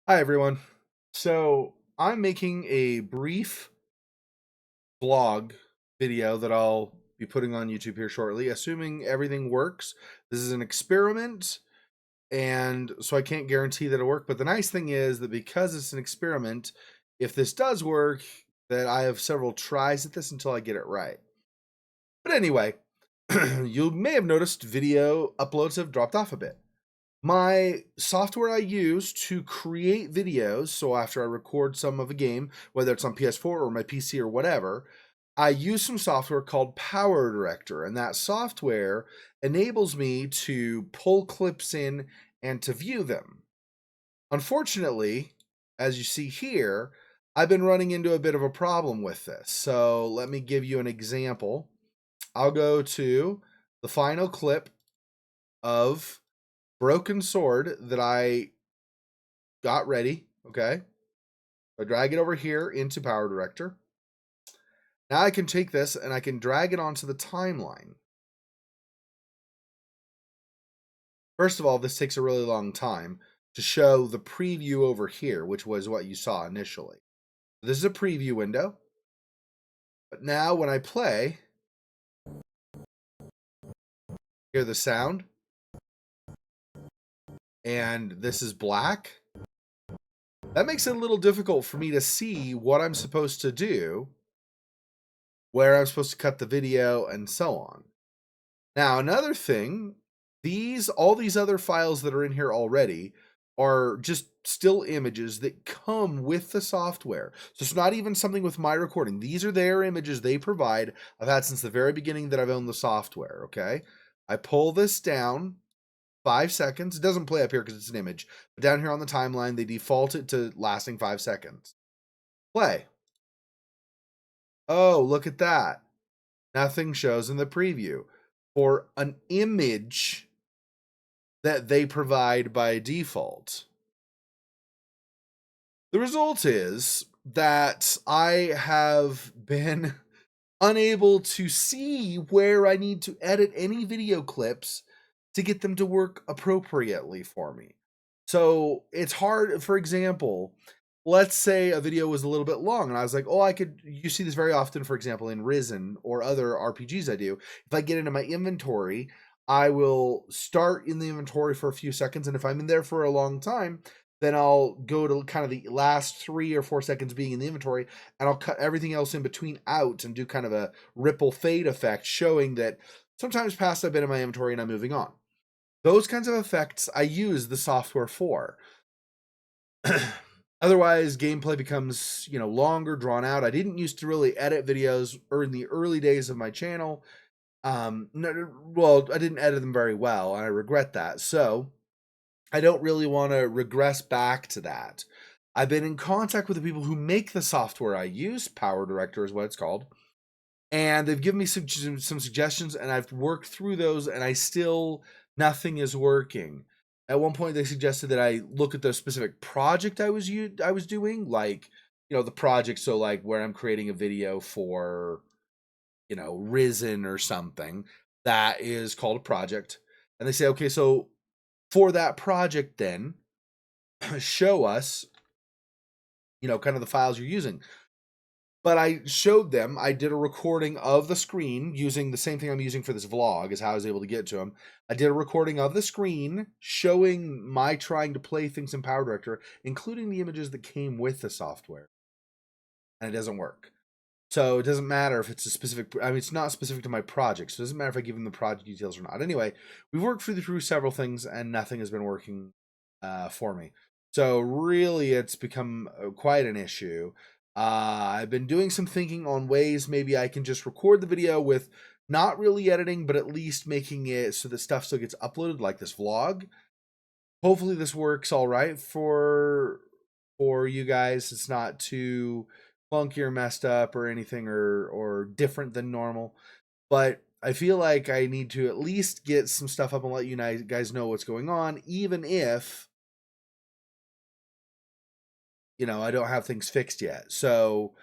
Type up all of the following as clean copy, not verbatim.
Hi, everyone. So, I'm making a brief vlog video that I'll be putting on YouTube here shortly, assuming everything works. This is an experiment, and so I can't guarantee that it'll work. But the nice thing is that because it's an experiment, if this does work, that I have several tries at this until I get it right. But anyway, you may have noticed video uploads have dropped off a bit. My software I use to create videos, so after I record some of a game, whether it's on PS4 or my PC or whatever, I use some software called Power Director, and that software enables me to pull clips in and to view them. Unfortunately, as you see here, I've been running into a bit of a problem with this. So let me give you an example. I'll go to the final clip of Broken Sword that I got ready. Okay. I drag it over here into Power Director. Now I can take this and I can drag it onto the timeline. First of all, this takes a really long time to show the preview over here, which was what you saw initially. This is a preview window. But now when I play, hear the sound, and this is black. That makes it a little difficult for me to see what I'm supposed to do, where I'm supposed to cut the video, and so on. Now, another thing, all these other files that are in here already are just still images that come with the software. So it's not even something with my recording. These are their images they provide. I've had since the very beginning that I've owned the software, okay? I pull this down 5 seconds. It doesn't play up here because it's an image. But down here on the timeline, they default it to lasting 5 seconds. Play. Oh, look at that. Nothing shows in the preview. For an image that they provide by default. The result is that I have been unable to see where I need to edit any video clips to get them to work appropriately for me. So it's hard. For example, let's say a video was a little bit long and I was like, oh, you see this very often, for example, in Risen or other RPGs I do. If I get into my inventory, I will start in the inventory for a few seconds. And if I'm in there for a long time, then I'll go to kind of the last 3 or 4 seconds being in the inventory, and I'll cut everything else in between out and do kind of a ripple fade effect, showing that sometimes past I've been in my inventory and I'm moving on. Those kinds of effects I use the software for. Otherwise, gameplay becomes, longer, drawn out. I didn't used to really edit videos in the early days of my channel. I didn't edit them very well, and I regret that. So I don't really want to regress back to that. I've been in contact with the people who make the software I use. Power Director is what it's called. And they've given me some suggestions, and I've worked through those, and nothing is working. At one point, they suggested that I look at the specific project I was doing, like, the project. So like where I'm creating a video for, Risen or something, that is called a project. And they say, okay, so for that project, then show us, kind of the files you're using. But I showed them, I did a recording of the screen using the same thing I'm using for this vlog, is how I was able to get to them. I did a recording of the screen showing my trying to play things in Power Director, including the images that came with the software. And it doesn't work. So it doesn't matter if it's it's not specific to my project. So it doesn't matter if I give them the project details or not. Anyway, we've worked through several things and nothing has been working for me. So really, it's become quite an issue. I've been doing some thinking on ways maybe I can just record the video with not really editing, but at least making it so that stuff still gets uploaded, like this vlog. Hopefully this works all right for you guys. It's not too funky or messed up or anything or different than normal. But I feel like I need to at least get some stuff up and let you guys know what's going on, even if I don't have things fixed yet. So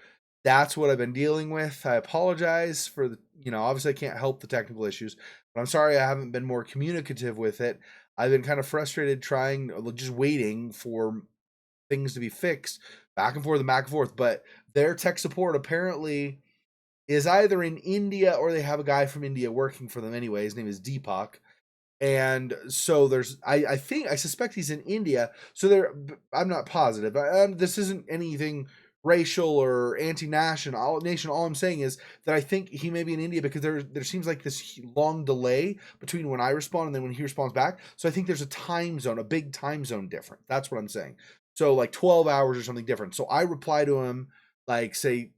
that's what I've been dealing with. I apologize for obviously I can't help the technical issues, but I'm sorry I haven't been more communicative with it. I've been kind of frustrated just waiting for things to be fixed back and forth and back and forth. But their tech support apparently is either in India or they have a guy from India working for them anyway. His name is Deepak. And so there's, I think, I suspect he's in India. So there, I'm not positive. This isn't anything racial or anti-national. All I'm saying is that I think he may be in India because there seems like this long delay between when I respond and then when he responds back. So I think there's a big time zone difference. That's what I'm saying. So like 12 hours or something different. So I reply to him like, say,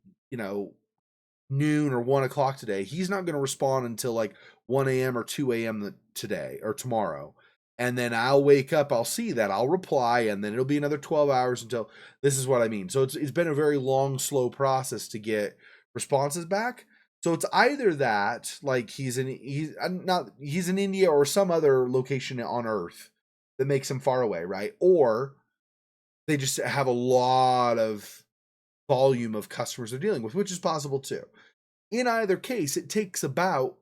noon or 1 o'clock today. He's not going to respond until like 1 a.m. or 2 a.m. today or tomorrow. And then I'll wake up, I'll see that, I'll reply, and then it'll be another 12 hours until, this is what I mean. So it's been a very long, slow process to get responses back. So it's either that, like he's in India or some other location on Earth that makes him far away, right? Or they just have a lot of volume of customers they're dealing with, which is possible too. In either case, it takes about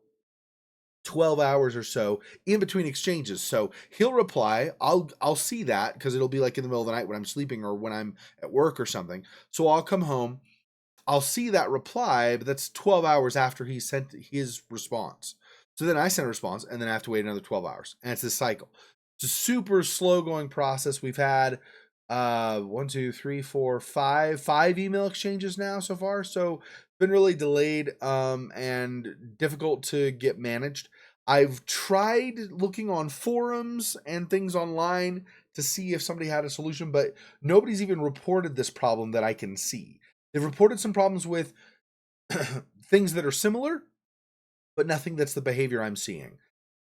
12 hours or so in between exchanges. So he'll reply, I'll see that because it'll be like in the middle of the night when I'm sleeping or when I'm at work or something. So I'll come home, I'll see that reply, but that's 12 hours after he sent his response. So then I send a response and then I have to wait another 12 hours. And it's this cycle. It's a super slow going process. We've had 1, 2, 3, 4, 5 email exchanges now so far. So been really delayed and difficult to get managed. I've tried looking on forums and things online to see if somebody had a solution, but nobody's even reported this problem that I can see. They've reported some problems with things that are similar, but nothing that's the behavior I'm seeing.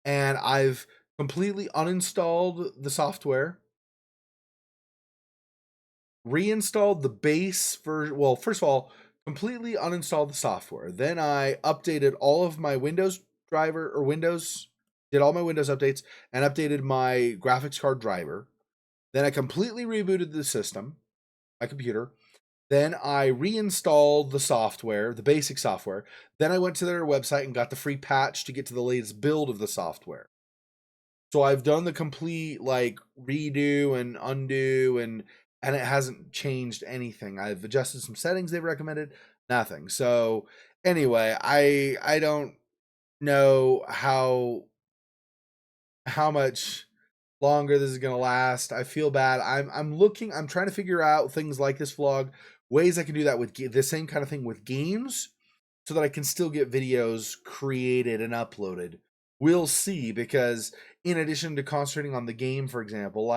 And I've completely uninstalled the software, reinstalled the base version. Well, first of all, completely uninstalled the software. Then I updated all of my Windows driver or Windows, did all my Windows updates and updated my graphics card driver. Then I completely rebooted the system, my computer. Then I reinstalled the software, the basic software. Then I went to their website and got the free patch to get to the latest build of the software. So I've done the complete like redo and undo and it hasn't changed anything. I've adjusted some settings they've recommended, nothing. So anyway, I don't know how much longer this is going to last. I feel bad. I'm trying to figure out things like this vlog, ways I can do that with the same kind of thing with games so that I can still get videos created and uploaded. We'll see, because in addition to concentrating on the game, for example,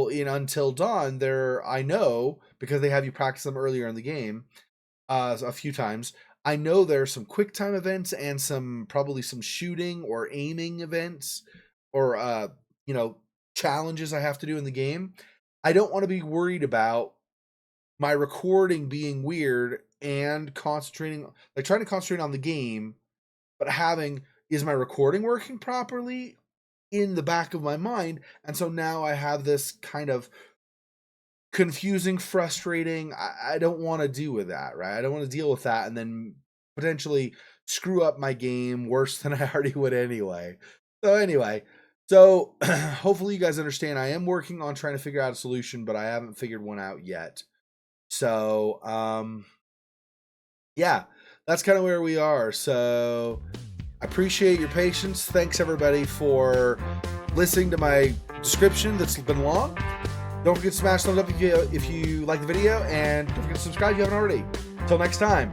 in Until Dawn, I know, because they have you practice them earlier in the game a few times, I know there's some quick time events and probably some shooting or aiming events or challenges I have to do in the game. I don't want to be worried about my recording being weird and trying to concentrate on the game, but is my recording working properly in the back of my mind? And so now I have this kind of confusing, frustrating, I don't want to deal with that, right? I don't want to deal with that and then potentially screw up my game worse than I already would anyway. So hopefully you guys understand I am working on trying to figure out a solution, but I haven't figured one out yet. So yeah, that's kind of where we are. So I appreciate your patience. Thanks everybody for listening to my description that's been long. Don't forget to smash thumbs up if you like the video, and don't forget to subscribe if you haven't already. Until next time.